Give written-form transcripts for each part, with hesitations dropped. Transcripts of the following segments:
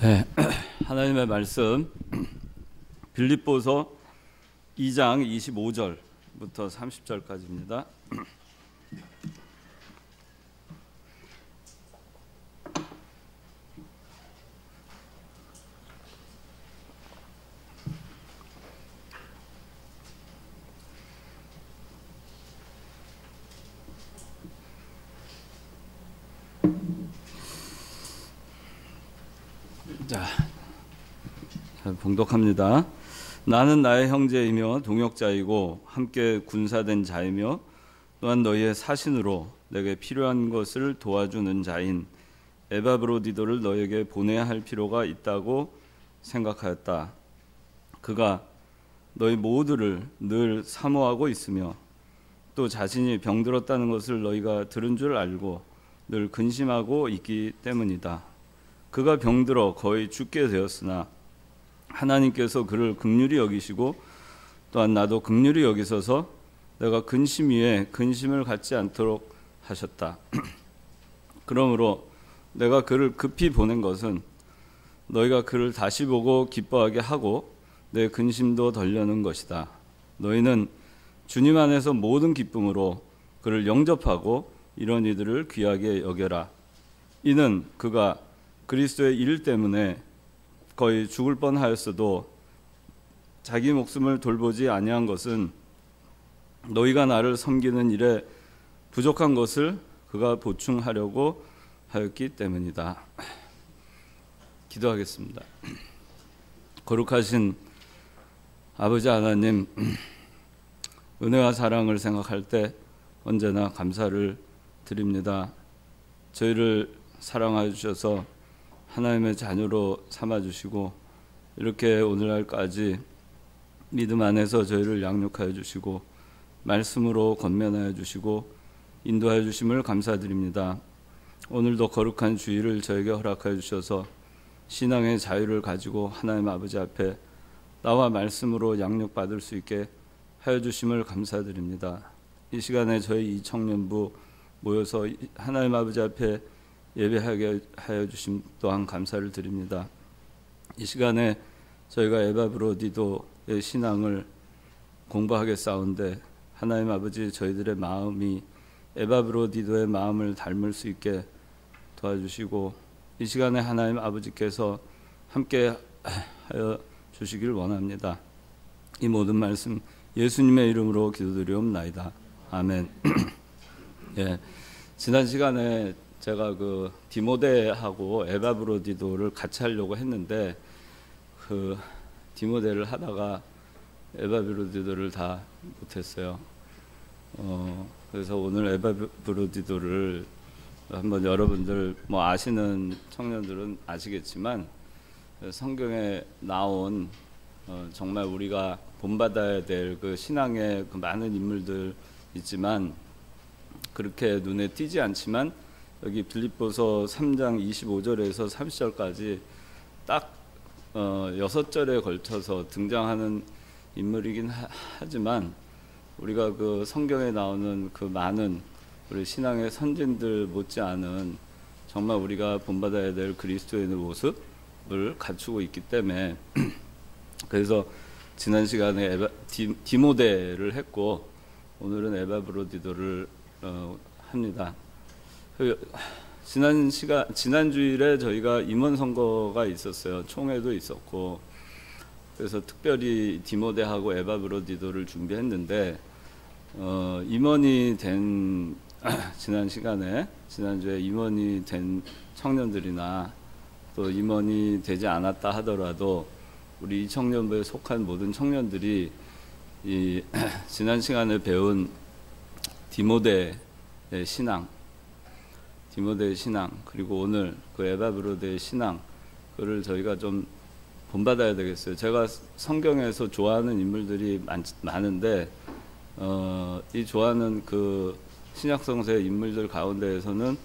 네, 하나님의 말씀 빌립보서 2장 25절부터 30절까지입니다. 자, 봉독합니다. 나는 나의 형제이며 동역자이고 함께 군사된 자이며 또한 너희의 사신으로 내게 필요한 것을 도와주는 자인 에바브로디도를 너에게 보내야 할 필요가 있다고 생각하였다. 그가 너희 모두를 늘 사모하고 있으며 또 자신이 병들었다는 것을 너희가 들은 줄 알고 늘 근심하고 있기 때문이다. 그가 병들어 거의 죽게 되었으나 하나님께서 그를 긍휼히 여기시고 또한 나도 긍휼히 여기셔서 내가 근심 위에 근심을 갖지 않도록 하셨다. 그러므로 내가 그를 급히 보낸 것은 너희가 그를 다시 보고 기뻐하게 하고 내 근심도 덜려는 것이다. 너희는 주님 안에서 모든 기쁨으로 그를 영접하고 이런 이들을 귀하게 여겨라. 이는 그가 그리스도의 일 때문에 거의 죽을 뻔하였어도 자기 목숨을 돌보지 아니한 것은 너희가 나를 섬기는 일에 부족한 것을 그가 보충하려고 하였기 때문이다. 기도하겠습니다. 거룩하신 아버지 하나님, 은혜와 사랑을 생각할 때 언제나 감사를 드립니다. 저희를 사랑하여 주셔서 하나님의 자녀로 삼아주시고 이렇게 오늘날까지 믿음 안에서 저희를 양육하여 주시고 말씀으로 권면하여 주시고 인도하여 주심을 감사드립니다. 오늘도 거룩한 주일을 저에게 허락하여 주셔서 신앙의 자유를 가지고 하나님 아버지 앞에 나와 말씀으로 양육받을 수 있게 하여 주심을 감사드립니다. 이 시간에 저희 이 청년부 모여서 하나님 아버지 앞에 예배하게 하여 주심 또한 감사를 드립니다. 이 시간에 저희가 에바브로디도의 신앙을 공부하겠사온데 하나님 아버지 저희들의 마음이 에바브로디도의 마음을 닮을 수 있게 도와주시고 이 시간에 하나님 아버지께서 함께 하여 주시길 원합니다. 이 모든 말씀 예수님의 이름으로 기도드리옵나이다. 아멘. 예, 지난 시간에 제가 그 디모데하고 에바브로디도를 같이 하려고 했는데 그 디모데를 하다가 에바브로디도를 다 못했어요. 그래서 오늘 에바브로디도를 한번 여러분들 뭐 아시는 청년들은 아시겠지만 성경에 나온 정말 우리가 본받아야 될 그 신앙의 그 많은 인물들 있지만 그렇게 눈에 띄지 않지만 여기 빌립보서 3장 25절에서 30절까지 딱 6절에 걸쳐서 등장하는 인물이긴 하지만 우리가 그 성경에 나오는 그 많은 우리 신앙의 선진들 못지않은 정말 우리가 본받아야 될 그리스도인의 모습을 갖추고 있기 때문에 그래서 지난 시간에 디모데를 했고 오늘은 에바브로디도를 합니다. 지난 주일에 저희가 임원 선거가 있었어요. 총회도 있었고 그래서 특별히 디모데하고 에바브로디도를 준비했는데 임원이 된 지난주에 임원이 된 청년들이나 또 임원이 되지 않았다 하더라도 우리 이 청년부에 속한 모든 청년들이 이 지난 시간에 배운 디모데의 신앙 그리고 오늘 그 에바브로디의 신앙 그를 저희가 좀 본받아야 되겠어요. 제가 성경에서 좋아하는 인물들이 많은데 이 좋아하는 그 신약성서의 인물들 가운데에서는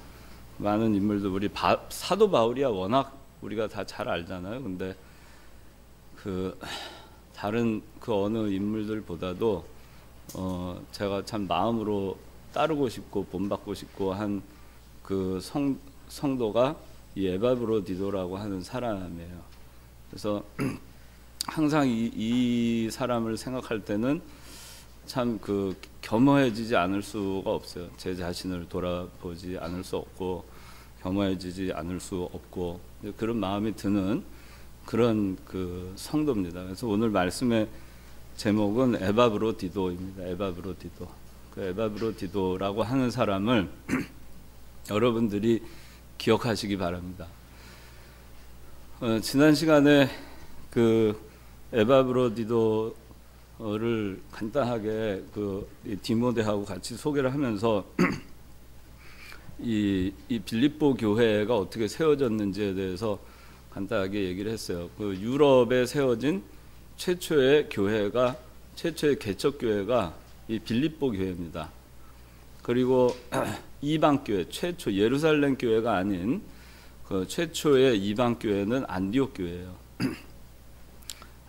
많은 인물들 우리 사도 바울이야 워낙 우리가 다 잘 알잖아요. 근데 그 다른 그 어느 인물들보다도 제가 참 마음으로 따르고 싶고 본받고 싶고 한 그 성도가 이 에바브로디도라고 하는 사람이에요. 그래서 항상 이 사람을 생각할 때는 참 그 겸허해지지 않을 수가 없어요. 제 자신을 돌아보지 않을 수 없고 겸허해지지 않을 수 없고 그런 마음이 드는 그런 그 성도입니다. 그래서 오늘 말씀의 제목은 에바브로디도입니다. 에바브로디도. 그 에바브로디도라고 하는 사람을 여러분들이 기억하시기 바랍니다. 지난 시간에 그 에바브로디도를 간단하게 그 디모데하고 같이 소개를 하면서 이 빌립보 교회가 어떻게 세워졌는지에 대해서 간단하게 얘기를 했어요. 그 유럽에 세워진 최초의 개척 교회가 이 빌립보 교회입니다. 그리고 이방 교회 최초 예루살렘 교회가 아닌 그 최초의 이방 교회는 안디옥 교회예요.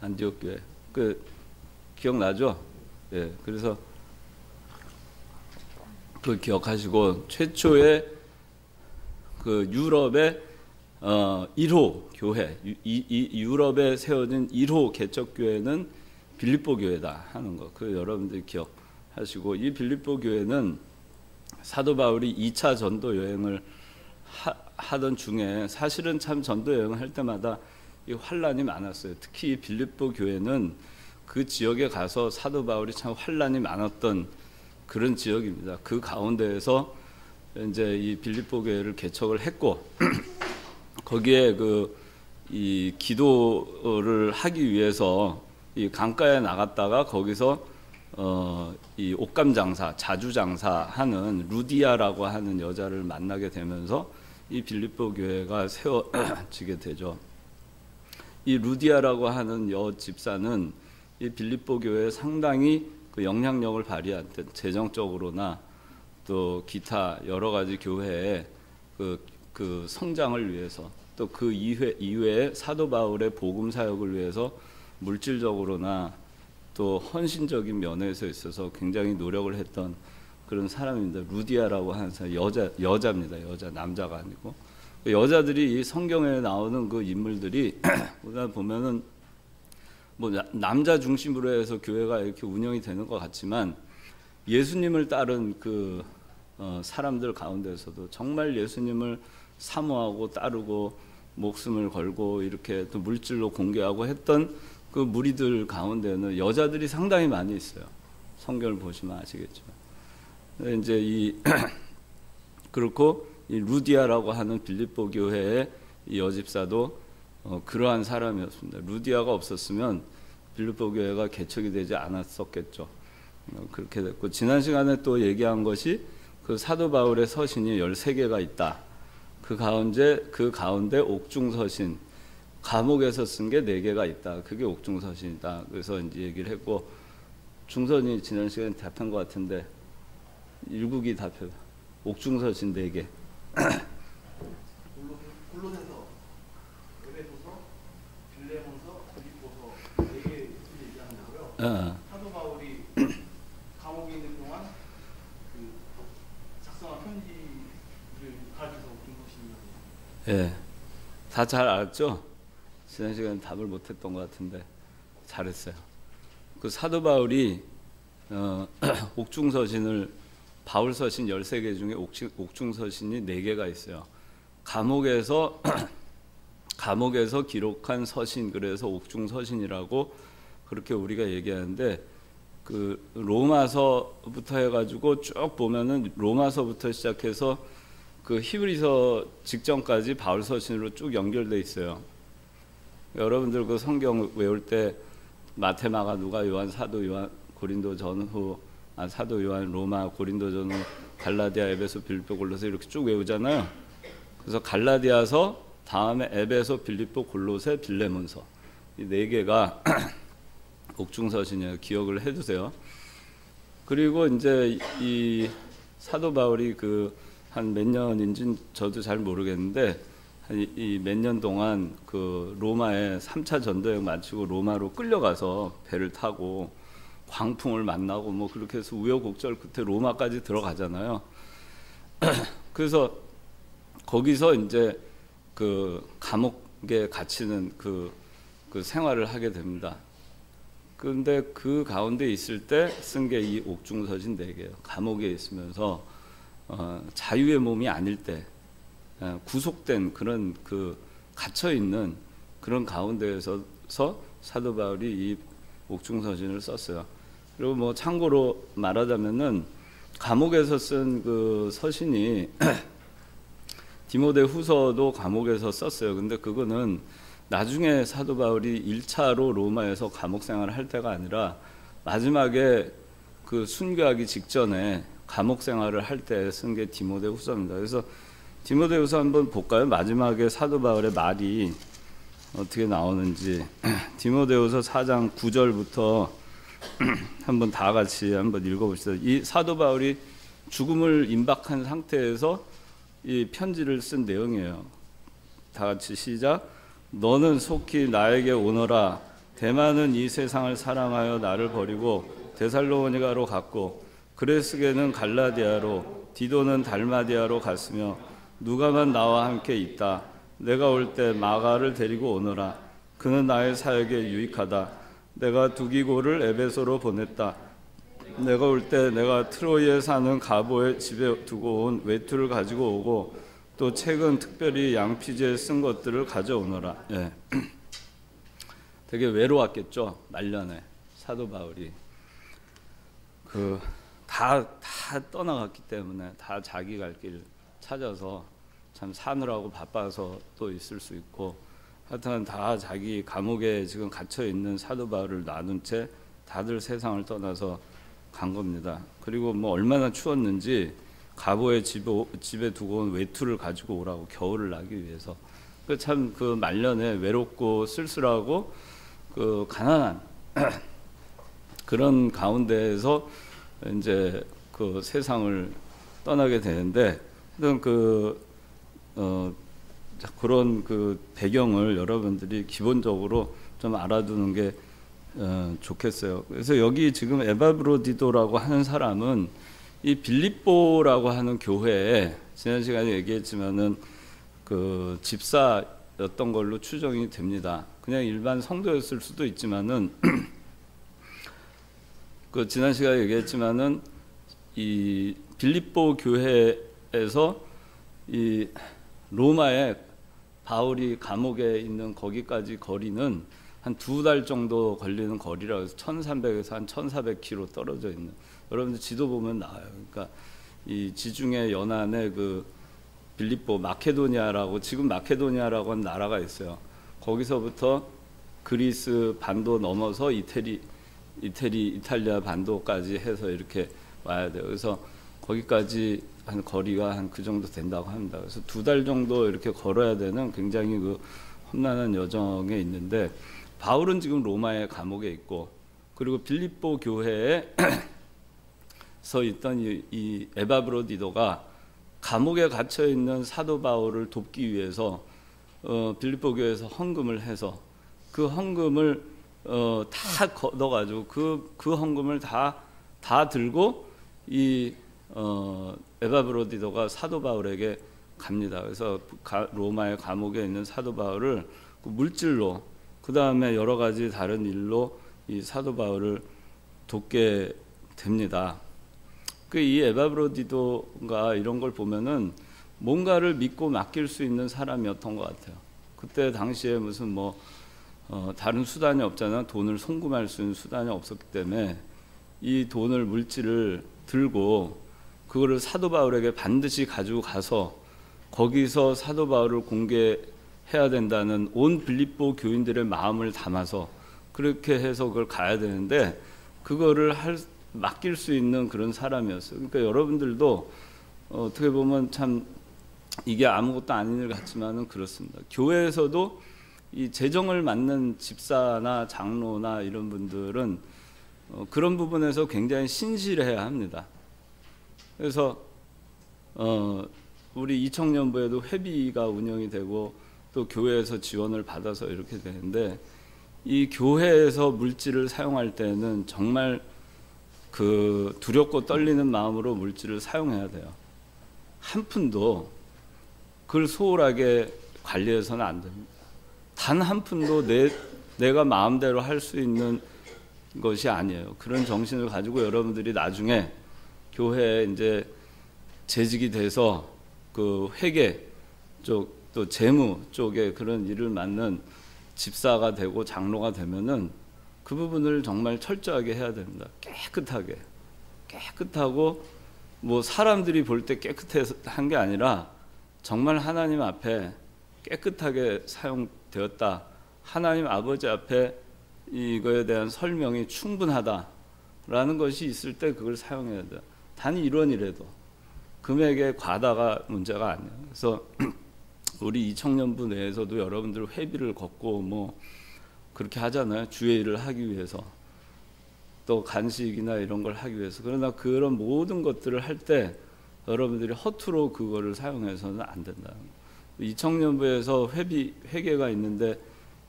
안디옥 교회. 그 기억나죠? 예. 그래서 그 기억하시고 최초의 그 유럽의 1호 교회, 유럽에 세워진 1호 개척 교회는 빌립보 교회다 하는 거. 그 여러분들 기억하시고 이 빌립보 교회는 사도 바울이 2차 전도 여행을 하던 중에 사실은 참 전도 여행을 할 때마다 이 환란이 많았어요. 특히 빌립보 교회는 그 지역에 가서 사도 바울이 참 환란이 많았던 그런 지역입니다. 그 가운데에서 이제 이 빌립보 교회를 개척을 했고 거기에 이 기도를 하기 위해서 이 강가에 나갔다가 거기서 이 옷감 장사, 자주 장사하는 루디아라고 하는 여자를 만나게 되면서 이 빌립보 교회가 세워지게 되죠. 이 루디아라고 하는 여 집사는 이 빌립보 교회에 상당히 그 영향력을 발휘했던 재정적으로나 또 기타 여러 가지 교회의 그 성장을 위해서 또 그 이외에 사도 바울의 복음 사역을 위해서 물질적으로나 또 헌신적인 면에서 있어서 굉장히 노력을 했던 그런 사람입니다. 루디아라고 하는 사람 여자입니다. 여자 남자가 아니고 여자들이 이 성경에 나오는 그 인물들이 우리가 보면은 뭐 남자 중심으로 해서 교회가 이렇게 운영이 되는 것 같지만 예수님을 따른 그 사람들 가운데서도 정말 예수님을 사모하고 따르고 목숨을 걸고 이렇게 또 물질로 공개하고 했던 그 무리들 가운데는 여자들이 상당히 많이 있어요. 성경을 보시면 아시겠지만. 이제 그렇고 이 루디아라고 하는 빌립보 교회의 이 여집사도 그러한 사람이었습니다. 루디아가 없었으면 빌립보 교회가 개척이 되지 않았었겠죠. 그렇게 됐고 지난 시간에 또 얘기한 것이 그 사도 바울의 서신이 13개가 있다. 그 가운데 옥중서신 감옥에서 쓴 게 4개가 있다. 그게 옥중서신이다. 그래서 이제 얘기를 했고 중선이 지난 시간에 답한 것 같은데 일국이 답해. 옥중서신 4개. 골로새서, 에베소서, 빌레몬서, 빌립보서 4개 얘기하는데요. 사도 바울이 감옥에 있는 동안 그 작성한 편지를 가르쳐서 옥중서신이라고. 예, 다 잘 알았죠? 지난 시간에 답을 못했던 것 같은데 잘했어요. 그 사도 바울이 옥중서신을 바울서신 13개 중에 옥중서신이 4개가 있어요. 감옥에서 기록한 서신, 그래서 옥중서신이라고 그렇게 우리가 얘기하는데 그 로마서부터 해가지고 쭉 보면은 로마서부터 시작해서 그 히브리서 직전까지 바울서신으로 쭉 연결돼 있어요. 여러분들 그 성경 외울 때 마태, 마가, 누가, 요한, 사도 요한, 고린도 전후, 사도 요한, 로마, 고린도 전후, 갈라디아, 에베소, 빌립보, 골로새 이렇게 쭉 외우잖아요. 그래서 갈라디아서 다음에 에베소, 빌립보, 골로새, 빌레몬서 이 4개가 옥중서신이에요. 기억을 해두세요. 그리고 이제 이 사도 바울이 그 한 몇 년인지는 저도 잘 모르겠는데 이 몇 년 동안 그 로마에 3차 전도여행 마치고 로마로 끌려가서 배를 타고 광풍을 만나고 뭐 그렇게 해서 우여곡절 끝에 로마까지 들어가잖아요. 그래서 거기서 이제 그 감옥에 갇히는 그 생활을 하게 됩니다. 그런데 그 가운데 있을 때 쓴 게 이 옥중서신 4개예요. 감옥에 있으면서 자유의 몸이 아닐 때 구속된 그런 그 갇혀 있는 그런 가운데에서 사도 바울이 이 옥중서신을 썼어요. 그리고 뭐 참고로 말하자면은 감옥에서 쓴 그 서신이 디모데 후서도 감옥에서 썼어요. 근데 그거는 나중에 사도 바울이 1차로 로마에서 감옥 생활을 할 때가 아니라 마지막에 그 순교하기 직전에 감옥 생활을 할 때 쓴 게 디모데 후서입니다. 그래서 디모데 후서 한번 볼까요? 마지막에 사도 바울의 말이 어떻게 나오는지. 디모데 후서 4장 9절부터 한번 다 같이 한번 읽어봅시다. 이 사도 바울이 죽음을 임박한 상태에서 이 편지를 쓴 내용이에요. 다 같이 시작. 너는 속히 나에게 오너라. 데마는 이 세상을 사랑하여 나를 버리고 데살로니가로 갔고 그레스게는 갈라디아로 디도는 달마디아로 갔으며 누가만 나와 함께 있다. 내가 올 때 마가를 데리고 오너라. 그는 나의 사역에 유익하다. 내가 두기고를 에베소로 보냈다. 내가 올 때 내가 트로이에 사는 가보의 집에 두고 온 외투를 가지고 오고 또 최근 특별히 양피지에 쓴 것들을 가져오너라. 예. 되게 외로웠겠죠. 말년에 사도 바울이 다 떠나갔기 때문에 다 자기 갈 길 찾아서 참 사느라고 바빠서 또 있을 수 있고 하여튼 다 자기 감옥에 지금 갇혀 있는 사도 바울을 놔둔 채 다들 세상을 떠나서 간 겁니다. 그리고 뭐 얼마나 추웠는지 가보의 집에 두고 온 외투를 가지고 오라고, 겨울을 나기 위해서. 참 그 말년에 외롭고 쓸쓸하고 그 가난한 그런 가운데에서 이제 그 세상을 떠나게 되는데, 그런 그 배경을 여러분들이 기본적으로 좀 알아두는 게 좋겠어요. 그래서 여기 지금 에바브로디도라고 하는 사람은 이 빌립보라고 하는 교회에 지난 시간에 얘기했지만은 그 집사였던 걸로 추정이 됩니다. 그냥 일반 성도였을 수도 있지만은 그 지난 시간에 얘기했지만은 이 빌립보 교회에서 이 로마에 바울이 감옥에 있는 거기까지 거리는 한 2달 정도 걸리는 거리라고 해서 1300에서 한 1400km 떨어져 있는, 여러분들 지도 보면 나와요. 그러니까 이 지중해 연안에 그 빌립보 마케도니아라고, 지금 마케도니아라고 하는 나라가 있어요. 거기서부터 그리스 반도 넘어서 이탈리아 반도까지 해서 이렇게 와야 돼요. 그래서 거기까지 한 거리가 한 그 정도 된다고 합니다. 그래서 2달 정도 이렇게 걸어야 되는 굉장히 그 험난한 여정에 있는데, 바울은 지금 로마의 감옥에 있고, 그리고 빌립보 교회에서 있던 이 에바브로디도가 감옥에 갇혀 있는 사도 바울을 돕기 위해서 빌립보 교회에서 헌금을 해서 그 헌금을 다 걷어가지고 그 헌금을 다 들고 이 에바브로디도가 사도 바울에게 갑니다. 그래서 로마의 감옥에 있는 사도 바울을 그 물질로, 그 다음에 여러 가지 다른 일로 이 사도 바울을 돕게 됩니다. 이 에바브로디도가 이런 걸 보면은 뭔가를 믿고 맡길 수 있는 사람이었던 것 같아요. 그때 당시에 무슨 다른 수단이 없잖아. 돈을 송금할 수 있는 수단이 없었기 때문에 이 돈을, 물질을 들고 그거를 사도 바울에게 반드시 가지고 가서 거기서 사도 바울을 공개해야 된다는 온 빌립보 교인들의 마음을 담아서 그렇게 해서 그걸 가야 되는데, 그거를 맡길 수 있는 그런 사람이었어요. 그러니까 여러분들도 어떻게 보면 참 이게 아무것도 아닌 일 같지만은 그렇습니다. 교회에서도 이 재정을 맡는 집사나 장로나 이런 분들은 그런 부분에서 굉장히 신실해야 합니다. 그래서 우리 이청년부에도 회비가 운영이 되고 또 교회에서 지원을 받아서 이렇게 되는데, 이 교회에서 물질을 사용할 때는 정말 그 두렵고 떨리는 마음으로 물질을 사용해야 돼요. 한 푼도 그걸 소홀하게 관리해서는 안 됩니다. 단 한 푼도 내가 마음대로 할 수 있는 것이 아니에요. 그런 정신을 가지고 여러분들이 나중에 교회에 이제 재직이 돼서 그 회계 쪽 또 재무 쪽에 그런 일을 맡는 집사가 되고 장로가 되면은 그 부분을 정말 철저하게 해야 됩니다. 깨끗하고 뭐 사람들이 볼 때 깨끗한 게 아니라 정말 하나님 앞에 깨끗하게 사용되었다. 하나님 아버지 앞에 이거에 대한 설명이 충분하다라는 것이 있을 때 그걸 사용해야 돼요. 단 1원이라도 금액의 과다가 문제가 아니에요. 그래서 우리 이 청년부 내에서도 여러분들 회비를 걷고 뭐 그렇게 하잖아요. 주의 일을 하기 위해서 또 간식이나 이런 걸 하기 위해서. 그러나 그런 모든 것들을 할 때 여러분들이 허투루 그거를 사용해서는 안 된다. 이 청년부에서 회계가 있는데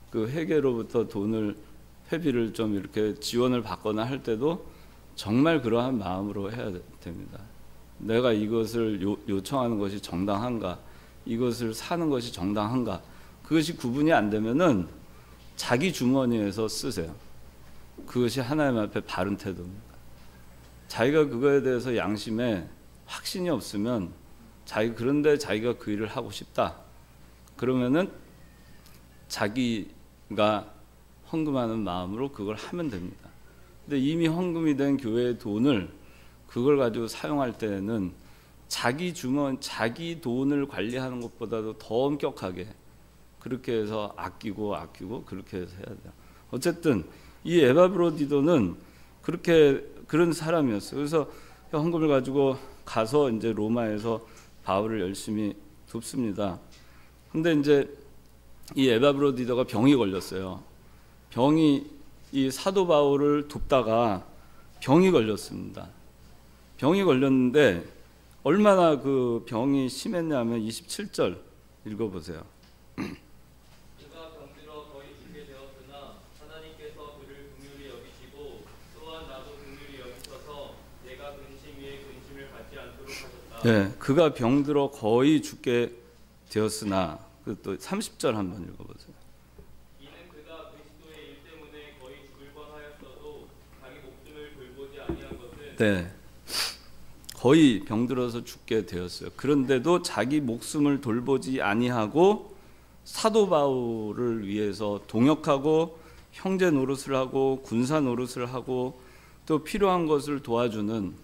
그 회계로부터 회비를 좀 이렇게 지원을 받거나 할 때도 정말 그러한 마음으로 해야 됩니다. 내가 이것을 요청하는 것이 정당한가? 이것을 사는 것이 정당한가? 그것이 구분이 안 되면은 자기 주머니에서 쓰세요. 그것이 하나님 앞에 바른 태도입니다. 자기가 그거에 대해서 양심에 확신이 없으면 그런데 자기가 그 일을 하고 싶다. 그러면은 자기가 헌금하는 마음으로 그걸 하면 됩니다. 근데 이미 헌금이 된 교회의 돈을 그걸 가지고 사용할 때는 자기 돈을 관리하는 것보다도 더 엄격하게 그렇게 해서 아끼고 그렇게 해서 해야 돼요. 어쨌든 이 에바브로디도는 그런 사람이었어요. 그래서 헌금을 가지고 가서 이제 로마에서 바울을 열심히 돕습니다. 근데 이제 이 에바브로디도가 병이 걸렸어요. 이 사도 바울을 돕다가 병이 걸렸습니다. 병이 걸렸는데 얼마나 그 병이 심했냐면 27절 읽어보세요. 그가 병들어 거의 죽게 되었으나 하나님께서 그를 긍휼히 여기시고 또한 나도 긍휼히 여기셔서 내가 근심 위에 근심을 받지 않도록 하셨다. 네, 그가 병들어 거의 죽게 되었으나 또 30절 한번 읽어보세요. 이는 그가 그리스도의 일 때문에 거의 죽을 뻔하였어도 자기 목숨을 돌보지 아니한 것은 네. 거의 병들어서 죽게 되었어요. 그런데도 자기 목숨을 돌보지 아니하고 사도 바울을 위해서 동역하고 형제 노릇을 하고 군사 노릇을 하고 또 필요한 것을 도와주는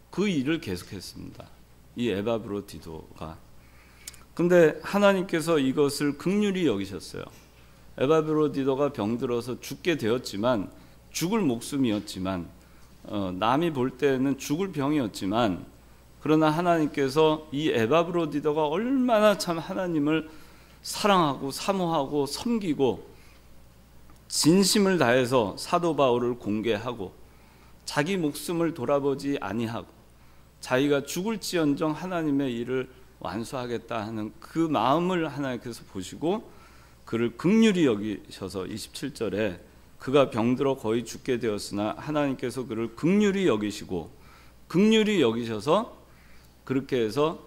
그 일을 계속했습니다. 이 에바브로디도가. 근데 하나님께서 이것을 긍휼히 여기셨어요. 에바브로디도가 병들어서 죽게 되었지만 죽을 목숨이었지만 남이 볼 때는 죽을 병이었지만 그러나 하나님께서 이 에바브로디도가 얼마나 참 하나님을 사랑하고 사모하고 섬기고 진심을 다해서 사도 바울을 공개하고 자기 목숨을 돌아보지 아니하고 자기가 죽을지언정 하나님의 일을 완수하겠다 하는 그 마음을 하나님께서 보시고 그를 긍휼히 여기셔서 27절에 그가 병들어 거의 죽게 되었으나 하나님께서 그를 긍휼히 여기시고 긍휼히 여기셔서 그렇게 해서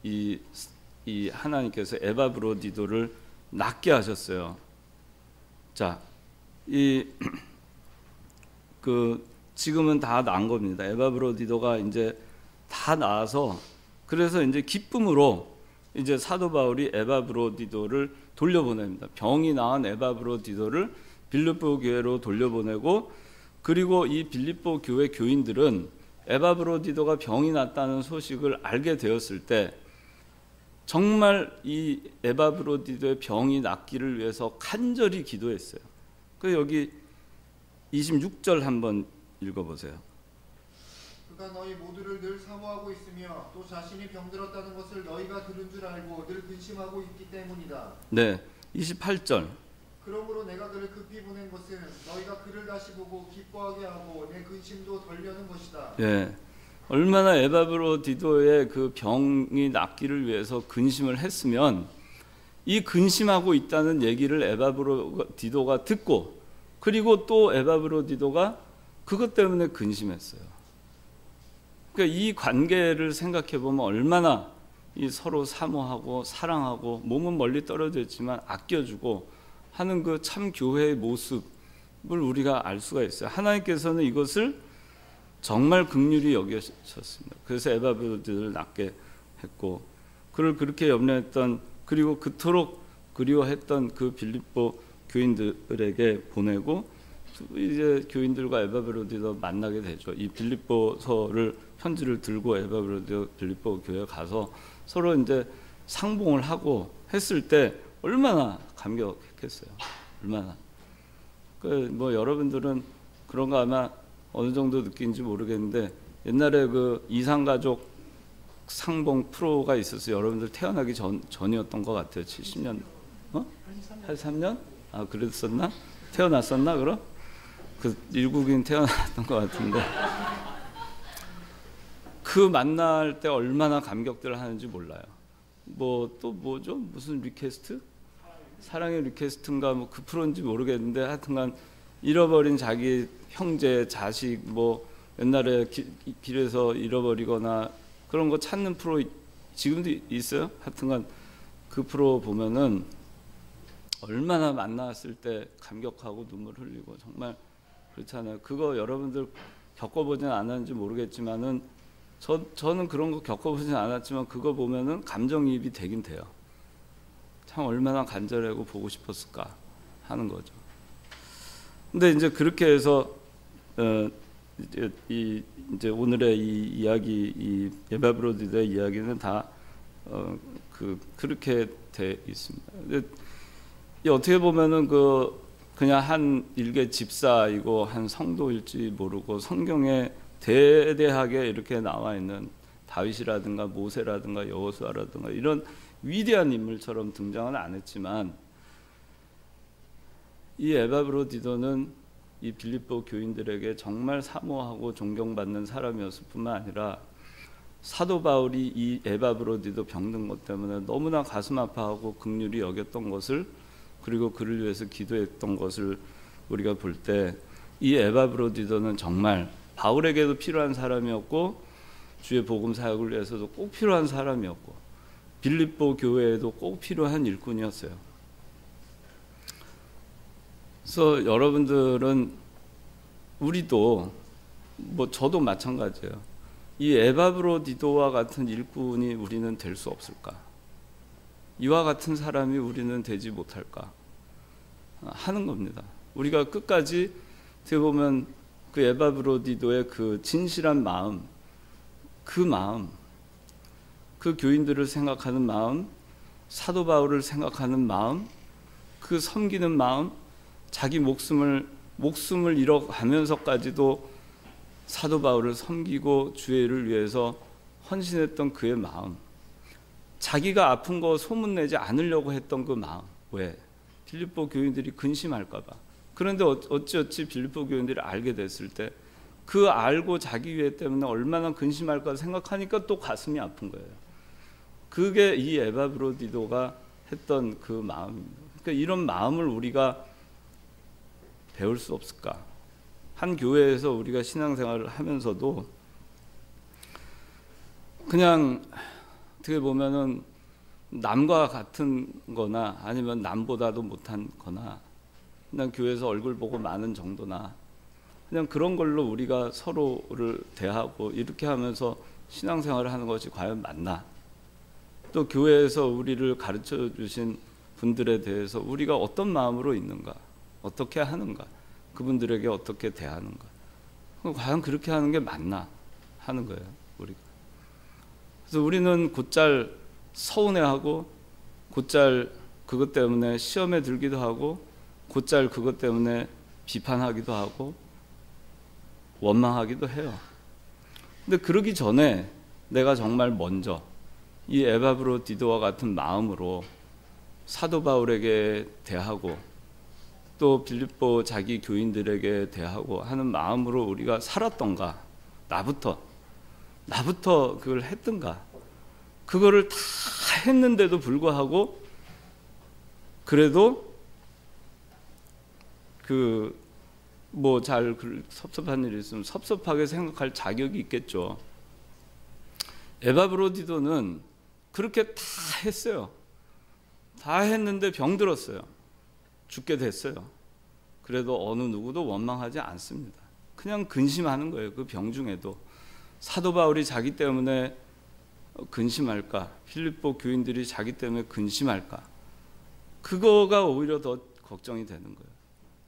이 하나님께서 에바브로디도를 낫게 하셨어요. 자, 지금은 다 나은 겁니다. 에바브로디도가 이제 다 나아서 그래서 이제 기쁨으로 이제 사도 바울이 에바브로디도를 돌려보냅니다. 병이 나은 에바브로디도를 빌립보 교회로 돌려보내고 그리고 이 빌립보 교회 교인들은 에바브로디도가 병이 났다는 소식을 알게 되었을 때 정말 이 에바브로디도의 병이 낫기를 위해서 간절히 기도했어요. 그 여기 26절 한번 읽어보세요. 그가 너희 모두를 늘 사모하고 있으며 또 자신이 병들었다는 것을 너희가 들은 줄 알고 늘 근심하고 있기 때문이다. 네, 28절. 그러므로 내가 그를 급히 보낸 것은 너희가 그를 다시 보고 기뻐하게 하고 내 근심도 덜려는 것이다. 네, 얼마나 에바브로디도의 그 병이 낫기를 위해서 근심을 했으면 이 근심하고 있다는 얘기를 에바브로디도가 듣고 그리고 또 에바브로디도가 그것 때문에 근심했어요. 그러니까 이 관계를 생각해 보면 얼마나 이 서로 사모하고 사랑하고 몸은 멀리 떨어져 있지만 아껴주고 하는 그 참 교회의 모습을 우리가 알 수가 있어요. 하나님께서는 이것을 정말 긍휼히 여기셨습니다. 그래서 에바브로디를 낳게 했고 그를 그렇게 염려했던 그리고 그토록 그리워했던 그 빌립보 교인들에게 보내고 이제 교인들과 에바브로디도 만나게 되죠. 이 빌립보서를 편지를 들고 에바브로디 빌립보 교회에 가서 서로 이제 상봉을 하고 했을 때 얼마나 감격했겠어요. 얼마나. 뭐 여러분들은 그런 거 아마 어느 정도 느낀지 모르겠는데 옛날에 그 이상가족 상봉 프로가 있었어요. 여러분들 태어나기 전이었던 것 같아요. 70년, 83년? 아 그랬었나? 태어났었나 그럼? 그 일국인 태어났던 것 같은데 그 만날 때 얼마나 감격들을 하는지 몰라요. 뭐 또 뭐죠? 무슨 리퀘스트? 사랑의 리퀘스트인가 뭐 그 프로인지 모르겠는데 하여튼간 잃어버린 자기 형제, 자식 뭐 옛날에 길에서 잃어버리거나 그런 거 찾는 프로 지금도 있어요. 하여튼간 그 프로 보면은 얼마나 만났을 때 감격하고 눈물 흘리고 정말 그렇잖아요. 그거 여러분들 겪어보진 않았는지 모르겠지만은 저는 그런 거 겪어보진 않았지만 그거 보면은 감정이입이 되긴 돼요. 참 얼마나 간절하고 보고 싶었을까 하는 거죠. 근데 이제 그렇게 해서 이제 오늘의 이 이야기, 이 에바브로디의 이야기는 다 그렇게 돼 있습니다. 근데 어떻게 보면은 그냥 한 일개 집사이고 한 성도일지 모르고 성경에 대대하게 이렇게 나와 있는 다윗이라든가 모세라든가 여호수아라든가 이런 위대한 인물처럼 등장은 안 했지만 이 에바브로디도는 이 빌립보 교인들에게 정말 사모하고 존경받는 사람이었을 뿐만 아니라 사도 바울이 이 에바브로디도 병든 것 때문에 너무나 가슴 아파하고 긍휼히 여겼던 것을 그리고 그를 위해서 기도했던 것을 우리가 볼 때 이 에바브로디도는 정말 바울에게도 필요한 사람이었고 주의 복음 사역을 위해서도 꼭 필요한 사람이었고 빌립보 교회에도 꼭 필요한 일꾼이었어요. 그래서 여러분들은 우리도 뭐 저도 마찬가지예요. 이 에바브로디도와 같은 일꾼이 우리는 될 수 없을까? 이와 같은 사람이 우리는 되지 못할까? 하는 겁니다. 우리가 끝까지 어떻게 보면 그 에바브로디도의 그 진실한 마음, 그 교인들을 생각하는 마음, 사도 바울을 생각하는 마음, 그 섬기는 마음, 자기 목숨을 잃어가면서까지도 사도 바울을 섬기고 주의 일을 위해서 헌신했던 그의 마음, 자기가 아픈 거 소문내지 않으려고 했던 그 마음, 왜? 빌립보 교인들이 근심할까 봐. 그런데 어찌어찌 빌립보 교인들이 알게 됐을 때 그 알고 자기 위해 때문에 얼마나 근심할까 생각하니까 또 가슴이 아픈 거예요. 그게 이 에바브로디도가 했던 그 마음입니다. 그러니까 이런 마음을 우리가 배울 수 없을까? 한 교회에서 우리가 신앙생활을 하면서도 그냥 어떻게 보면은 남과 같은 거나 아니면 남보다도 못한 거나 그냥 교회에서 얼굴 보고 마는 정도나 그냥 그런 걸로 우리가 서로를 대하고 이렇게 하면서 신앙생활을 하는 것이 과연 맞나? 또 교회에서 우리를 가르쳐 주신 분들에 대해서 우리가 어떤 마음으로 있는가? 어떻게 하는가? 그분들에게 어떻게 대하는가? 과연 그렇게 하는 게 맞나? 하는 거예요, 우리가. 그래서 우리는 곧잘 서운해하고 곧잘 그것 때문에 시험에 들기도 하고 곧잘 그것 때문에 비판하기도 하고 원망하기도 해요. 근데 그러기 전에 내가 정말 먼저 이 에바브로디도와 같은 마음으로 사도 바울에게 대하고 또 빌립보 자기 교인들에게 대하고 하는 마음으로 우리가 살았던가, 나부터 그걸 했던가, 그거를 다 했는데도 불구하고 그래도 잘 섭섭한 일이 있으면 섭섭하게 생각할 자격이 있겠죠. 에바브로디도는 그렇게 다 했어요. 다 했는데 병들었어요. 죽게 됐어요. 그래도 어느 누구도 원망하지 않습니다. 그냥 근심하는 거예요. 그 병 중에도. 사도 바울이 자기 때문에 근심할까? 필립보 교인들이 자기 때문에 근심할까? 그거가 오히려 더 걱정이 되는 거예요.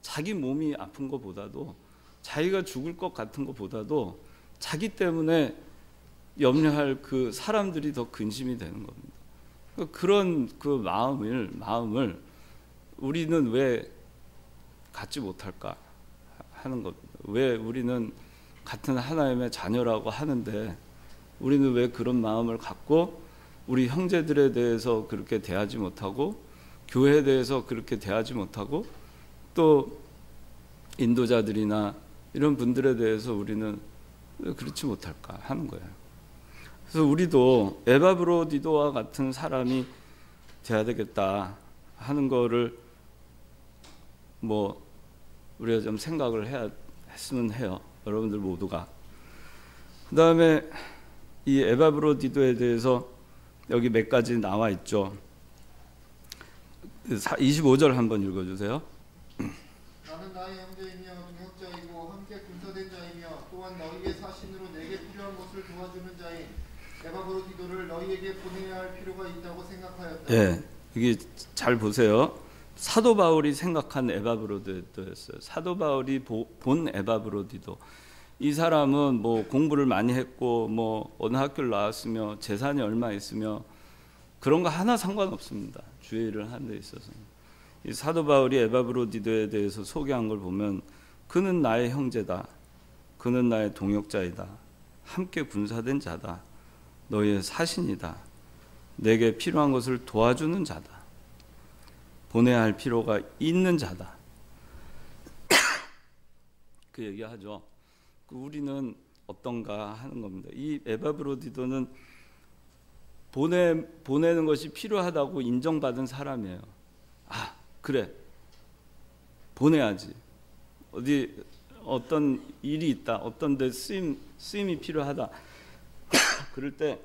자기 몸이 아픈 것보다도, 자기가 죽을 것 같은 것보다도 자기 때문에 염려할 그 사람들이 더 근심이 되는 겁니다. 그런 그 마음을 우리는 왜 갖지 못할까 하는 겁니다. 왜 우리는 같은 하나님의 자녀라고 하는데 우리는 왜 그런 마음을 갖고 우리 형제들에 대해서 그렇게 대하지 못하고 교회에 대해서 그렇게 대하지 못하고 또 인도자들이나 이런 분들에 대해서 우리는 왜 그렇지 못할까 하는 거예요. 그래서 우리도 에바브로디도와 같은 사람이 돼야 되겠다 하는 거를 우리가 좀 생각을 했으면 해요. 여러분들 모두가. 그 다음에 이 에바브로디도에 대해서 여기 몇 가지 나와 있죠. 25절 한번 읽어주세요. 나는 나의 형제이며 동역자이고 함께 군사된 자이며 또한 너희의 사신으로 내게 필요한 것을 도와주는 자인 에바브로디도를 너희에게 보내야 할 필요가 있다고 생각하였다. 예, 이게 잘 보세요. 사도 바울이 생각한 에바브로디도였어요. 사도 바울이 본 에바브로디도. 이 사람은 공부를 많이 했고 어느 학교를 나왔으며 재산이 얼마 있으며 그런 거 하나 상관없습니다. 주의 일을 하는 데 있어서. 이 사도 바울이 에바브로디도에 대해서 소개한 걸 보면 그는 나의 형제다. 그는 나의 동역자이다. 함께 군사된 자다. 너희의 사신이다. 내게 필요한 것을 도와주는 자다. 보내야 할 필요가 있는 자다. 그 얘기하죠. 우리는 어떤가 하는 겁니다. 이 에바브로디도는 보내는 것이 필요하다고 인정받은 사람이에요. 아, 그래. 보내야지. 어떤 일이 있다. 어떤 데 쓰임이 필요하다. 그럴 때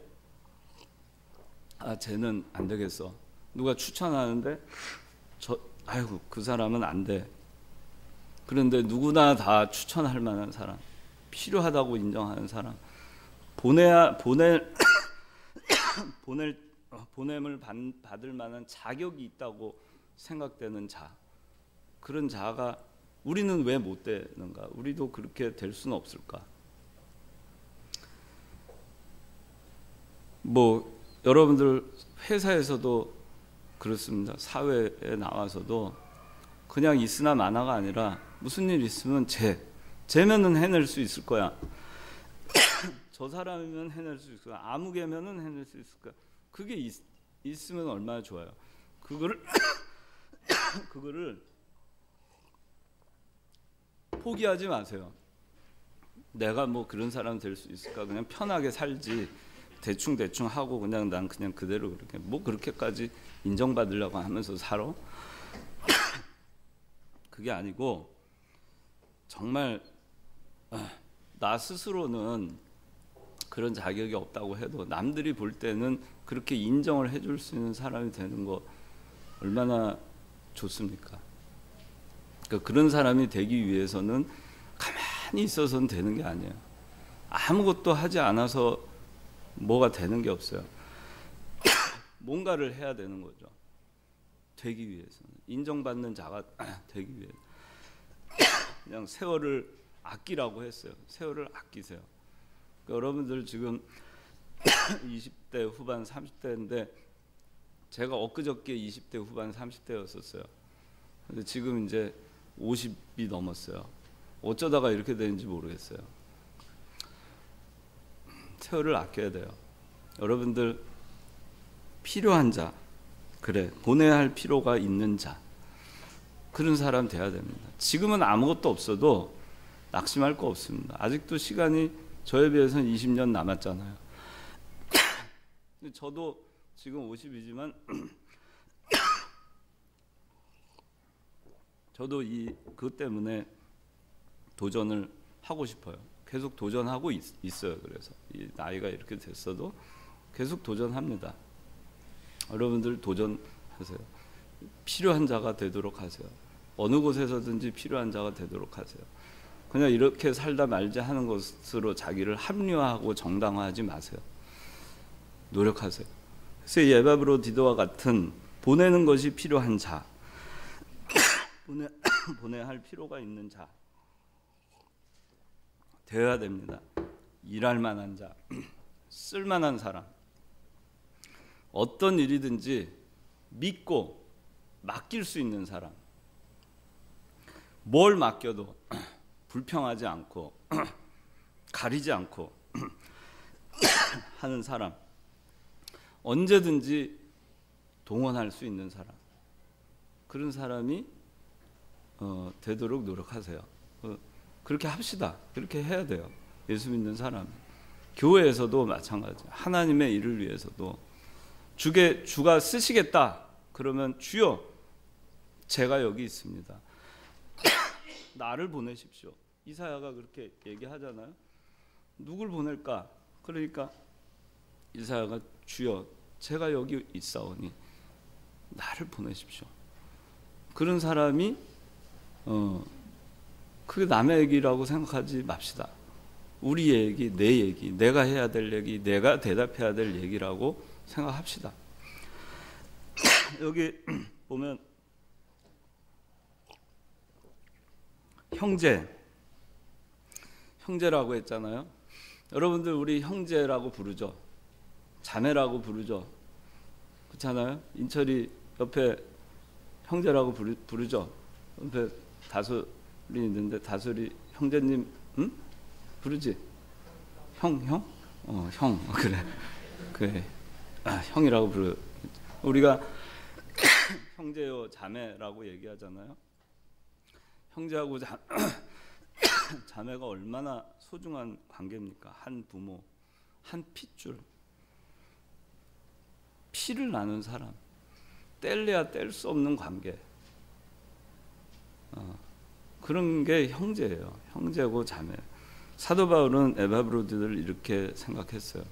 쟤는 안 되겠어. 누가 추천하는데 그 사람은 안 돼. 그런데 누구나 다 추천할 만한 사람, 필요하다고 인정하는 사람, 보냄을 받을 만한 자격이 있다고 생각되는 자, 그런 자가 우리는 왜 못 되는가? 우리도 그렇게 될 수는 없을까? 여러분들 회사에서도 그렇습니다. 사회에 나와서도 그냥 있으나 마나가 아니라 무슨 일 있으면 쟤면은 해낼 수 있을 거야. 저 사람이면 해낼 수 있을 거야. 아무개면은 해낼 수 있을 거야. 그게 있으면 얼마나 좋아요. 그거를 포기하지 마세요. 내가 그런 사람 될 수 있을까? 그냥 편하게 살지. 대충 하고 난 그냥 그대로 그렇게 그렇게까지 인정받으려고 하면서 살아? 그게 아니고 정말 나 스스로는 그런 자격이 없다고 해도 남들이 볼 때는 그렇게 인정을 해줄 수 있는 사람이 되는 거 얼마나 좋습니까? 그러니까 그런 사람이 되기 위해서는 가만히 있어서는 되는 게 아니에요. 아무것도 하지 않아서 뭐가 되는 게 없어요. 뭔가를 해야 되는 거죠. 되기 위해서는. 인정받는 자가 되기 위해. 그냥 세월을 아끼라고 했어요. 세월을 아끼세요. 그러니까 여러분들 지금 20대 후반 30대인데 제가 엊그저께 20대 후반 30대였었어요. 근데 지금 이제 50이 넘었어요. 어쩌다가 이렇게 되는지 모르겠어요. 세월을 아껴야 돼요. 여러분들 필요한 자, 그래 보내야 할 필요가 있는 자, 그런 사람 돼야 됩니다. 지금은 아무것도 없어도 낙심할 거 없습니다. 아직도 시간이 저에 비해서는 20년 남았잖아요. 근데 저도 지금 50이지만 저도 그것 때문에 도전을 하고 싶어요. 계속 도전하고 있어요. 그래서 이 나이가 이렇게 됐어도 계속 도전합니다. 여러분들 도전하세요. 필요한 자가 되도록 하세요. 어느 곳에서든지 필요한 자가 되도록 하세요. 그냥 이렇게 살다 말지 하는 것으로 자기를 합리화하고 정당화하지 마세요. 노력하세요. 그래서 이 에바브로디도와 같은 보내는 것이 필요한 자, 보내야 할 필요가 있는 자 되어야 됩니다. 일할 만한 자, 쓸만한 사람, 어떤 일이든지 믿고 맡길 수 있는 사람, 뭘 맡겨도 불평하지 않고 가리지 않고 하는 사람, 언제든지 동원할 수 있는 사람, 그런 사람이 되도록 노력하세요. 그렇게 합시다. 그렇게 해야 돼요. 예수 믿는 사람, 교회에서도 마찬가지. 하나님의 일을 위해서도 주가 쓰시겠다 그러면 주여 제가 여기 있습니다. 나를 보내십시오. 이사야가 그렇게 얘기하잖아요. 누굴 보낼까? 그러니까 이사야가 주여 제가 여기 있사오니 나를 보내십시오. 그런 사람이 그게 남의 얘기라고 생각하지 맙시다. 우리의 얘기, 내 얘기, 내가 해야 될 얘기, 내가 대답해야 될 얘기라고 생각합시다. 여기 보면 형제라고 했잖아요. 여러분들 우리 형제라고 부르죠. 자매라고 부르죠. 그렇잖아요. 인철이 옆에 형제라고 부르죠. 옆에 다솔이 있는데 다솔이 형제님 부르지? 형? 형. 그래. 형이라고 부르. 우리가 형제요 자매라고 얘기하잖아요. 형제하고 자매가 얼마나 소중한 관계입니까? 한 부모, 한 핏줄, 피를 나눈 사람, 뗄래야 뗄 수 없는 관계. 그런 게 형제예요. 형제고 자매. 사도 바울은 에바브로디를 이렇게 생각했어요.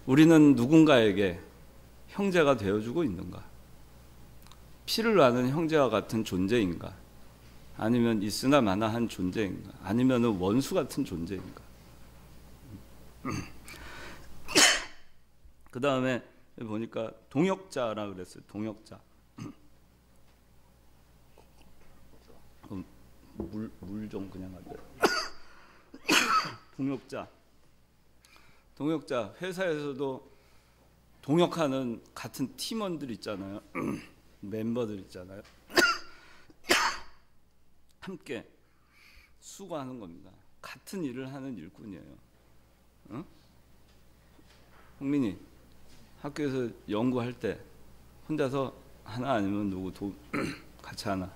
우리는 누군가에게 형제가 되어주고 있는가? 피를 나눈 형제와 같은 존재인가? 아니면 있으나 마나한 존재인가? 아니면 원수 같은 존재인가? 그 다음에 보니까 동역자라 그랬어요. 동역자. 물 좀 그냥 할게요. 동역자. 회사에서도 동역하는 같은 팀원들 있잖아요. 멤버들 있잖아요. 함께 수고하는 겁니다. 같은 일을 하는 일꾼이에요. 응? 홍민이 학교에서 연구할 때 혼자서 하나 아니면 누구 같이 하나?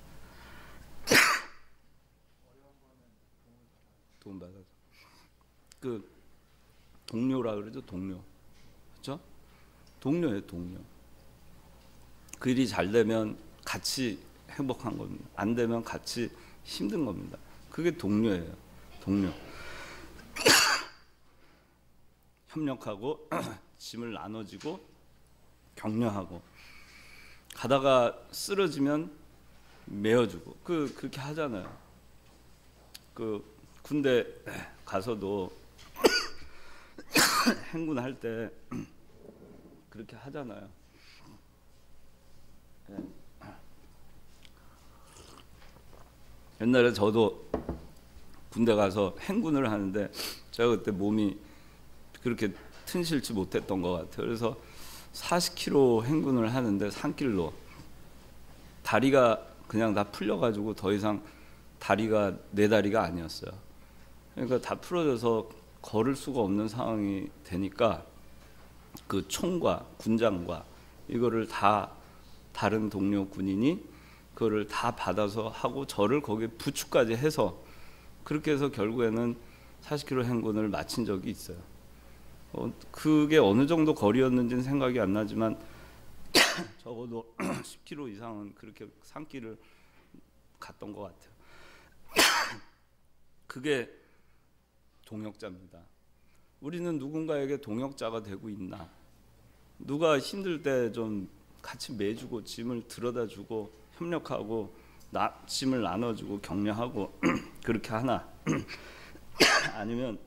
도움 받아서. 그 동료라 그러죠. 동료. 그렇죠? 동료예요. 동료. 그 일이 잘 되면 같이 행복한 겁니다. 안 되면 같이 힘든 겁니다. 그게 동료예요. 동료. 협력하고 짐을 나눠지고 격려하고 가다가 쓰러지면 메어주고 그렇게 하잖아요. 그 군대 가서도 행군할 때 그렇게 하잖아요. 옛날에 저도 군대 가서 행군을 하는데 제가 그때 몸이 그렇게 튼실지 못했던 것 같아요. 그래서 40km 행군을 하는데 산길로 다리가 그냥 다 풀려가지고 더 이상 다리가 내 다리가 아니었어요. 그러니까 다 풀어져서 걸을 수가 없는 상황이 되니까 그 총과 군장과 이거를 다 다른 동료 군인이 그거를 다 받아서 하고 저를 거기에 부축까지 해서 그렇게 해서 결국에는 40km 행군을 마친 적이 있어요. 그게 어느 정도 거리였는지는 생각이 안 나지만 적어도 10km 이상은 그렇게 산길을 갔던 것 같아요. 그게 동역자입니다. 우리는 누군가에게 동역자가 되고 있나? 누가 힘들 때 좀 같이 매주고 짐을 들어다주고 협력하고 짐을 나눠주고 격려하고 그렇게 하나 아니면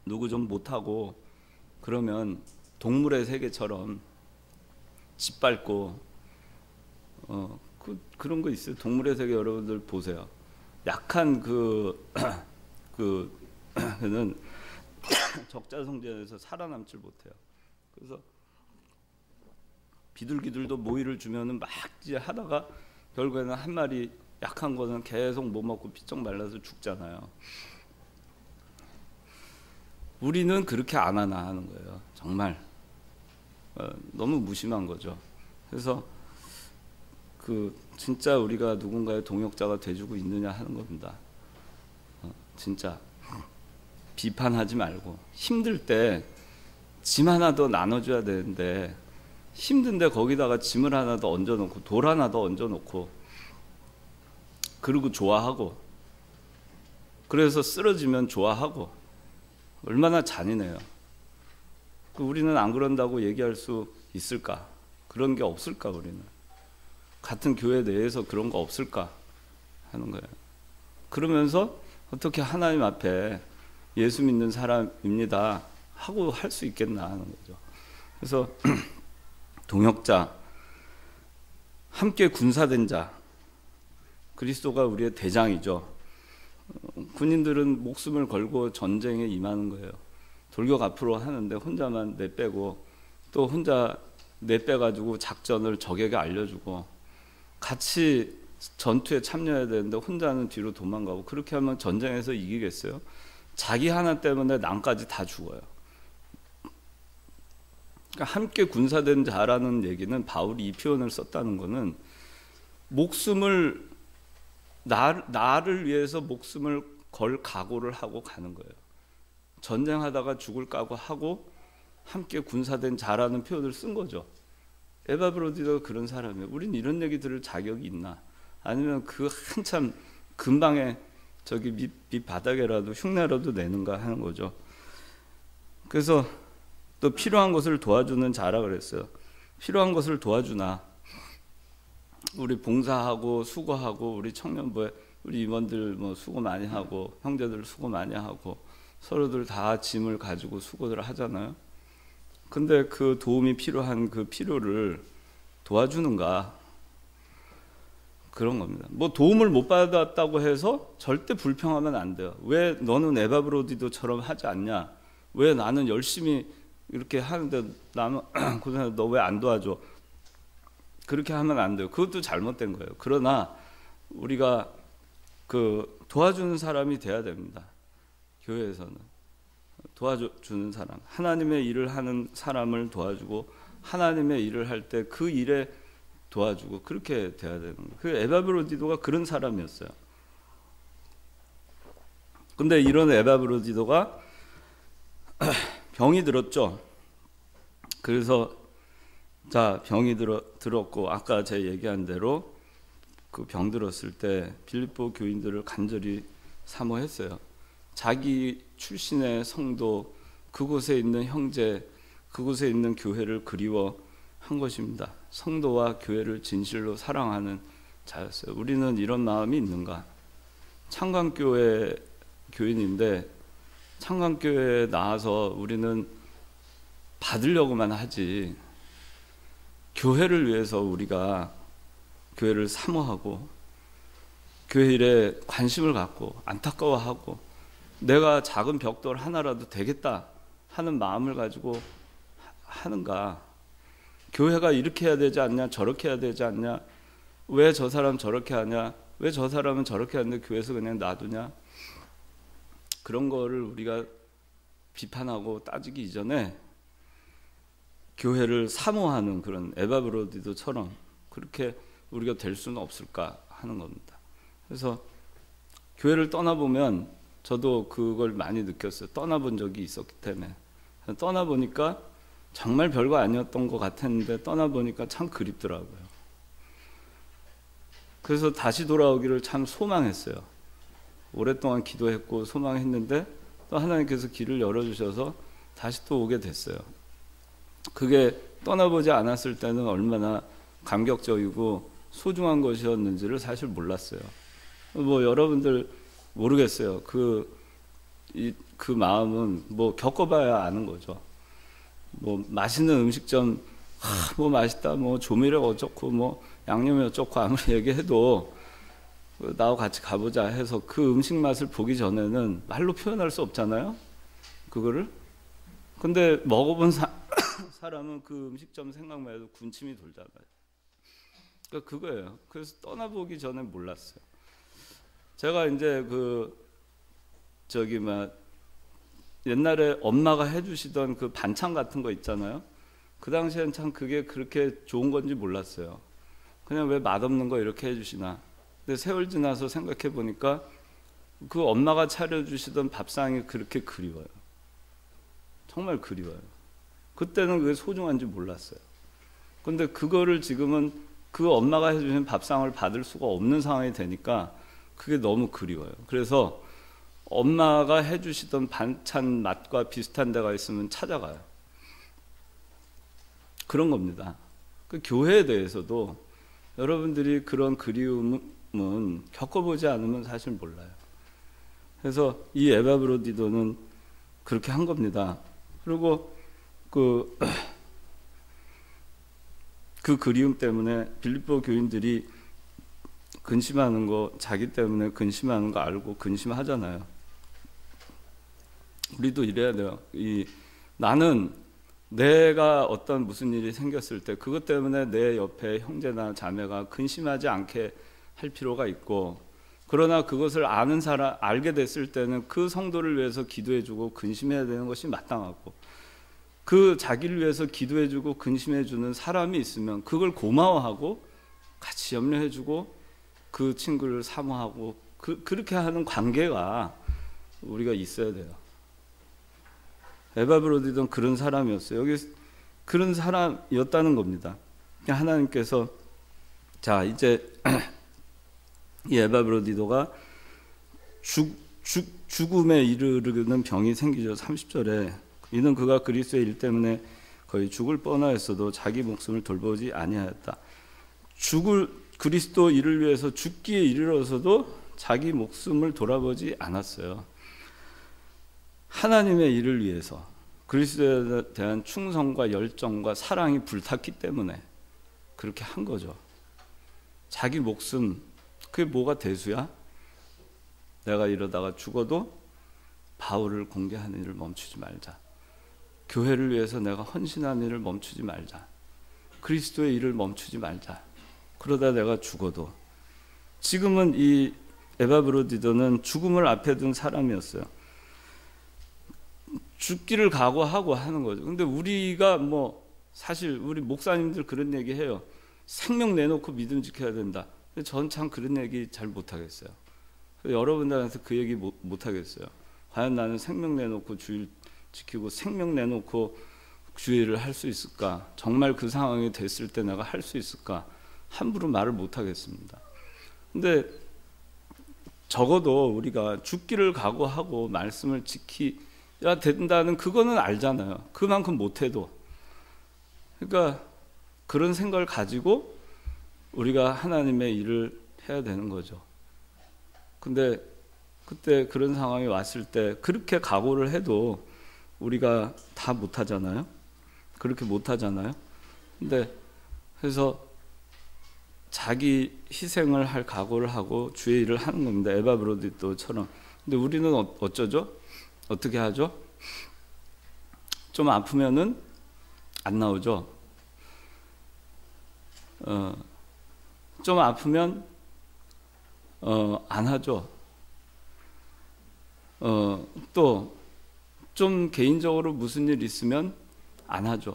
누구 좀 못하고 그러면 동물의 세계처럼 짓밟고 그런 거 있어요. 동물의 세계 여러분들 보세요. 약한 그는 적자성전에서 살아남질 못해요. 그래서 비둘기들도 모이를 주면은 막 하다가 결국에는 한 마리 약한 거는 계속 못 먹고 피쩍 말라서 죽잖아요. 우리는 그렇게 안 하나 하는 거예요. 정말 너무 무심한 거죠. 그래서 진짜 우리가 누군가의 동역자가 돼주고 있느냐 하는 겁니다. 진짜 비판하지 말고 힘들 때 짐 하나 더 나눠줘야 되는데 힘든데 거기다가 짐을 하나 더 얹어놓고 돌 하나 더 얹어놓고 그리고 좋아하고 그래서 쓰러지면 좋아하고 얼마나 잔인해요. 우리는 안 그런다고 얘기할 수 있을까? 그런 게 없을까? 우리는 같은 교회 내에서 그런 거 없을까 하는 거예요. 그러면서 어떻게 하나님 앞에 예수 믿는 사람입니다 하고 할 수 있겠나 하는 거죠. 그래서 동역자, 함께 군사된 자, 그리스도가 우리의 대장이죠. 군인들은 목숨을 걸고 전쟁에 임하는 거예요. 돌격 앞으로 하는데 혼자만 내빼고 또 혼자 내빼가지고 작전을 적에게 알려주고 같이 전투에 참여해야 되는데 혼자는 뒤로 도망가고 그렇게 하면 전쟁에서 이기겠어요? 자기 하나 때문에 남까지 다 죽어요. 그러니까 함께 군사된 자라는 얘기는 바울이 이 표현을 썼다는 것은 목숨을 나를 위해서 목숨을 걸 각오를 하고 가는 거예요. 전쟁하다가 죽을 각오하고 함께 군사된 자라는 표현을 쓴 거죠. 에바브로디도 그런 사람이에요. 우린 이런 얘기 들을 자격이 있나? 아니면 그 한참 근방에 저기 밑바닥에라도 흉내라도 내는가 하는 거죠. 그래서 또 필요한 것을 도와주는 자라 그랬어요. 필요한 것을 도와주나 우리 봉사하고 수고하고 우리 청년부에 우리 임원들 뭐 수고 많이 하고 형제들 수고 많이 하고 서로들 다 짐을 가지고 수고들 하잖아요. 근데 그 도움이 필요한 그 필요를 도와주는가 그런 겁니다. 뭐 도움을 못 받았다고 해서 절대 불평하면 안 돼요. 왜 너는 에바브로디도처럼 하지 않냐? 왜 나는 열심히 이렇게 하는데 나는 고생해서 너 왜 안 도와줘? 그렇게 하면 안 돼요. 그것도 잘못된 거예요. 그러나 우리가 도와주는 사람이 돼야 됩니다. 교회에서는 도와주는 사람, 하나님의 일을 하는 사람을 도와주고 하나님의 일을 할 때 그 일에 도와주고 그렇게 돼야 되는 거예요. 그 에바브로디도가 그런 사람이었어요. 근데 이런 에바브로디도가 병이 들었죠. 그래서 병이 들었고 아까 제가 얘기한 대로 그 병 들었을 때 빌립보 교인들을 간절히 사모했어요. 자기 출신의 성도, 그곳에 있는 형제, 그곳에 있는 교회를 그리워한 것입니다. 성도와 교회를 진실로 사랑하는 자였어요. 우리는 이런 마음이 있는가? 창광교회 교인인데 창광교회에 나와서 우리는 받으려고만 하지 교회를 위해서 우리가 교회를 사모하고 교회 일에 관심을 갖고 안타까워하고 내가 작은 벽돌 하나라도 되겠다 하는 마음을 가지고 하는가? 교회가 이렇게 해야 되지 않냐? 저렇게 해야 되지 않냐? 왜 저 사람 저렇게 하냐? 왜 저 사람은 저렇게 하는데 교회에서 그냥 놔두냐? 그런 거를 우리가 비판하고 따지기 이전에 교회를 사모하는 그런 에바브로디도처럼 그렇게 우리가 될 수는 없을까 하는 겁니다. 그래서 교회를 떠나보면 저도 그걸 많이 느꼈어요. 떠나본 적이 있었기 때문에. 떠나보니까 정말 별거 아니었던 것 같았는데 떠나보니까 참 그립더라고요. 그래서 다시 돌아오기를 참 소망했어요. 오랫동안 기도했고 소망했는데 또 하나님께서 길을 열어주셔서 다시 또 오게 됐어요. 그게 떠나보지 않았을 때는 얼마나 감격적이고 소중한 것이었는지를 사실 몰랐어요. 뭐 여러분들 모르겠어요. 그 마음은 뭐 겪어봐야 아는 거죠. 뭐 맛있는 음식점 뭐 맛있다, 뭐 조미료가 어쩌고, 뭐 양념이 어쩌고 아무리 얘기해도 나하고 같이 가보자 해서 그 음식 맛을 보기 전에는 말로 표현할 수 없잖아요. 그거를. 근데 먹어본 사람은 그 음식점 생각만 해도 군침이 돌잖아요. 그러니까 그거예요. 그래서 떠나보기 전에 몰랐어요. 제가 이제 옛날에 엄마가 해주시던 그 반찬 같은 거 있잖아요. 그 당시엔 참 그게 그렇게 좋은 건지 몰랐어요. 그냥 왜 맛없는 거 이렇게 해주시나. 근데 세월 지나서 생각해 보니까 그 엄마가 차려주시던 밥상이 그렇게 그리워요. 정말 그리워요. 그때는 그게 소중한지 몰랐어요. 근데 그거를 지금은 그 엄마가 해주신 밥상을 받을 수가 없는 상황이 되니까 그게 너무 그리워요. 그래서 엄마가 해주시던 반찬 맛과 비슷한 데가 있으면 찾아가요. 그런 겁니다. 그 교회에 대해서도 여러분들이 그런 그리움은 겪어보지 않으면 사실 몰라요. 그래서 이 에바브로디도는 그렇게 한 겁니다. 그리고 그 그리움 때문에 빌립보 교인들이 근심하는 거, 자기 때문에 근심하는 거 알고 근심하잖아요. 우리도 이래야 돼요. 나는 내가 어떤 무슨 일이 생겼을 때 그것 때문에 내 옆에 형제나 자매가 근심하지 않게 할 필요가 있고, 그러나 그것을 알게 됐을 때는 그 성도를 위해서 기도해주고 근심해야 되는 것이 마땅하고, 그 자기를 위해서 기도해주고 근심해주는 사람이 있으면 그걸 고마워하고 같이 염려해주고 그 친구를 사모하고 그렇게 하는 관계가 우리가 있어야 돼요. 에바브로디도 그런 사람이었어요. 여기 그런 사람이었다는 겁니다. 하나님께서 자 이제 이 에바브로디도가 죽음에 이르는 병이 생기죠. 30절에 이는 그가 그리스도의 일 때문에 거의 죽을 뻔하였어도 자기 목숨을 돌보지 아니하였다. 그리스도 일을 위해서 죽기에 이르러서도 자기 목숨을 돌아보지 않았어요. 하나님의 일을 위해서 그리스도에 대한 충성과 열정과 사랑이 불탔기 때문에 그렇게 한 거죠. 자기 목숨, 그게 뭐가 대수야? 내가 이러다가 죽어도 바울을 공개하는 일을 멈추지 말자. 교회를 위해서 내가 헌신하는 일을 멈추지 말자. 그리스도의 일을 멈추지 말자. 그러다 내가 죽어도. 지금은 이 에바브로디도는 죽음을 앞에 둔 사람이었어요. 죽기를 각오하고 하는 거죠. 근데 우리가 사실 우리 목사님들 그런 얘기 해요. 생명 내놓고 믿음 지켜야 된다. 근데 전 참 그런 얘기 잘 못하겠어요. 여러분들한테 그 얘기 못하겠어요. 과연 나는 생명 내놓고 주일 지키고 생명 내놓고 주의를 할 수 있을까? 정말 그 상황이 됐을 때 내가 할 수 있을까? 함부로 말을 못하겠습니다. 근데 적어도 우리가 죽기를 각오하고 말씀을 지켜야 된다는 그거는 알잖아요. 그만큼 못해도. 그러니까 그런 생각을 가지고 우리가 하나님의 일을 해야 되는 거죠. 근데 그때 그런 상황이 왔을 때 그렇게 각오를 해도 우리가 다 못하잖아요. 그렇게 못하잖아요. 근데 그래서 자기 희생을 할 각오를 하고 주의 일을 하는 겁니다. 에바브로디도처럼. 근데 우리는 어쩌죠? 어떻게 하죠? 좀 아프면은 안 나오죠. 좀 아프면 안 하죠. 또 좀 개인적으로 무슨 일 있으면 안 하죠.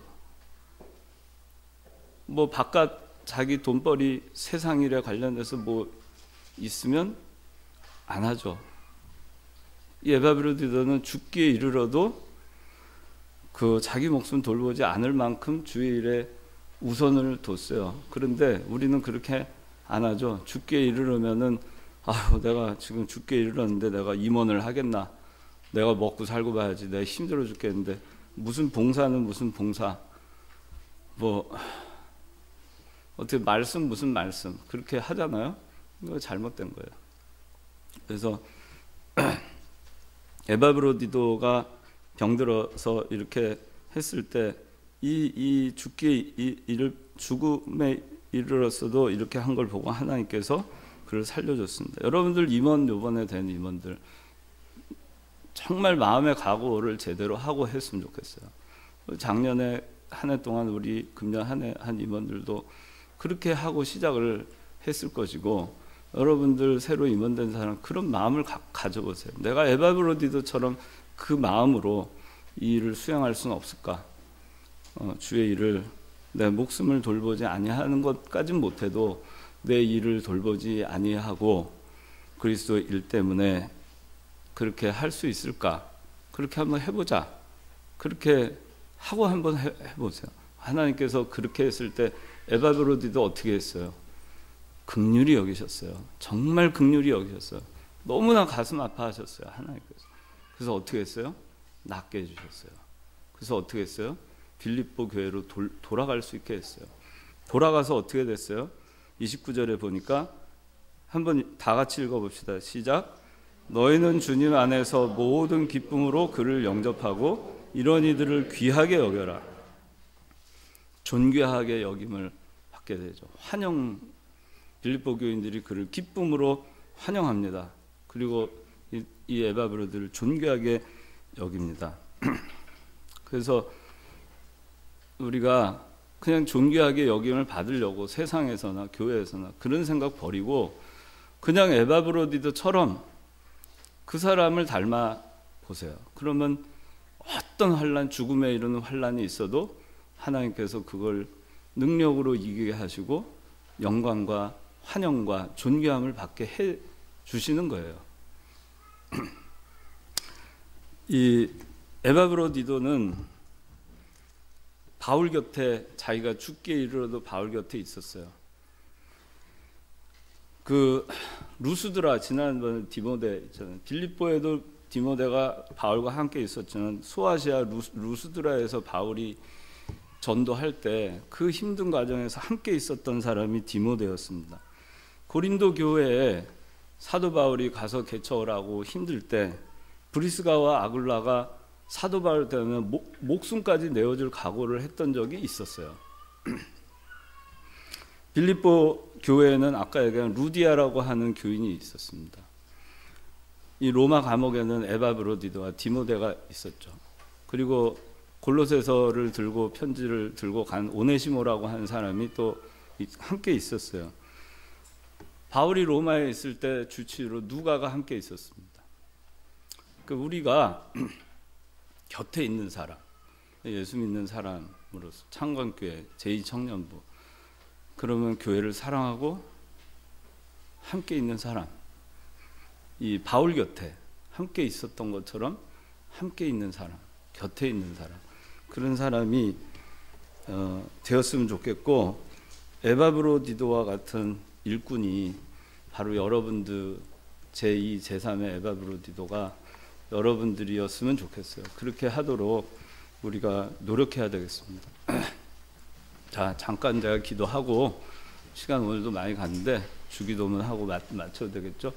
바깥 자기 돈벌이 세상 일에 관련해서 있으면 안 하죠. 이 에바브로디도는 죽기에 이르러도 자기 목숨 돌보지 않을 만큼 주의 일에 우선을 뒀어요. 그런데 우리는 그렇게 안 하죠. 죽기에 이르르면은 내가 지금 죽기에 이르렀는데 내가 임원을 하겠나? 내가 먹고 살고 봐야지. 내가 힘들어 죽겠는데 무슨 봉사는 무슨 봉사? 뭐 어떻게 말씀 무슨 말씀 그렇게 하잖아요. 이거 잘못된 거예요. 그래서 에바브로디도가 병들어서 이렇게 했을 때 이 죽음에 이르렀어도 이렇게 한 걸 보고 하나님께서 그를 살려줬습니다. 여러분들 임원 요번에 된 임원들 정말 마음의 각오를 제대로 하고 했으면 좋겠어요. 작년에 한 해 동안 우리 금년 한 해 한 임원들도 그렇게 하고 시작을 했을 것이고, 여러분들 새로 임원된 사람 그런 마음을 가져보세요. 내가 에바브로디도처럼 그 마음으로 이 일을 수행할 수는 없을까? 주의 일을 내 목숨을 돌보지 아니하는 것까진 못해도 내 일을 돌보지 아니하고 그리스도 일 때문에 그렇게 할 수 있을까? 그렇게 한번 해보자. 그렇게 하고 한번 해보세요. 하나님께서 그렇게 했을 때 에바브로디도 어떻게 했어요? 긍휼히 여기셨어요. 정말 긍휼히 여기셨어요. 너무나 가슴 아파하셨어요, 하나님께서. 그래서 어떻게 했어요? 낫게 해주셨어요. 그래서 어떻게 했어요? 빌립보 교회로 돌아갈 수 있게 했어요. 돌아가서 어떻게 됐어요? 29절에 보니까 한번 다 같이 읽어봅시다. 시작. 너희는 주님 안에서 모든 기쁨으로 그를 영접하고 이런 이들을 귀하게 여겨라. 존귀하게 여김을 받게 되죠. 환영, 빌립보 교인들이 그를 기쁨으로 환영합니다. 그리고 이 에바브로디를 존귀하게 여깁니다. 그래서 우리가 그냥 존귀하게 여김을 받으려고 세상에서나 교회에서나 그런 생각 버리고 그냥 에바브로디도처럼 그 사람을 닮아 보세요. 그러면 어떤 환난, 죽음에 이르는 환난이 있어도 하나님께서 그걸 능력으로 이기게 하시고 영광과 환영과 존귀함을 받게 해 주시는 거예요. 이 에바브로디도는 바울 곁에, 자기가 죽기에 이르러도 바울 곁에 있었어요. 그 루스드라, 지난번 디모데 있잖아요. 빌립보에도 디모데가 바울과 함께 있었지만 소아시아 루스드라에서 바울이 전도할 때 그 힘든 과정에서 함께 있었던 사람이 디모데였습니다. 고린도 교회에 사도 바울이 가서 개척을 힘들 때 브리스가와 아굴라가 사도 바울 때문에 목숨까지 내어줄 각오를 했던 적이 있었어요. 빌립보 교회에는 아까 얘기한 루디아라고 하는 교인이 있었습니다. 이 로마 감옥에는 에바브로디도와 디모데가 있었죠. 그리고 골로새서를 들고 편지를 들고 간 오네시모라고 하는 사람이 또 함께 있었어요. 바울이 로마에 있을 때 주치의로 누가가 함께 있었습니다. 그러니까 우리가 곁에 있는 사람, 예수 믿는 사람으로서 창건교회, 제2청년부, 그러면 교회를 사랑하고 함께 있는 사람, 이 바울 곁에 함께 있었던 것처럼 함께 있는 사람, 곁에 있는 사람, 그런 사람이 되었으면 좋겠고, 에바브로디도와 같은 일꾼이 바로 여러분들, 제2, 제3의 에바브로디도가 여러분들이었으면 좋겠어요. 그렇게 하도록 우리가 노력해야 되겠습니다. 자, 잠깐 제가 기도하고, 시간 오늘도 많이 갔는데 주기도문 하고 맞춰도 되겠죠?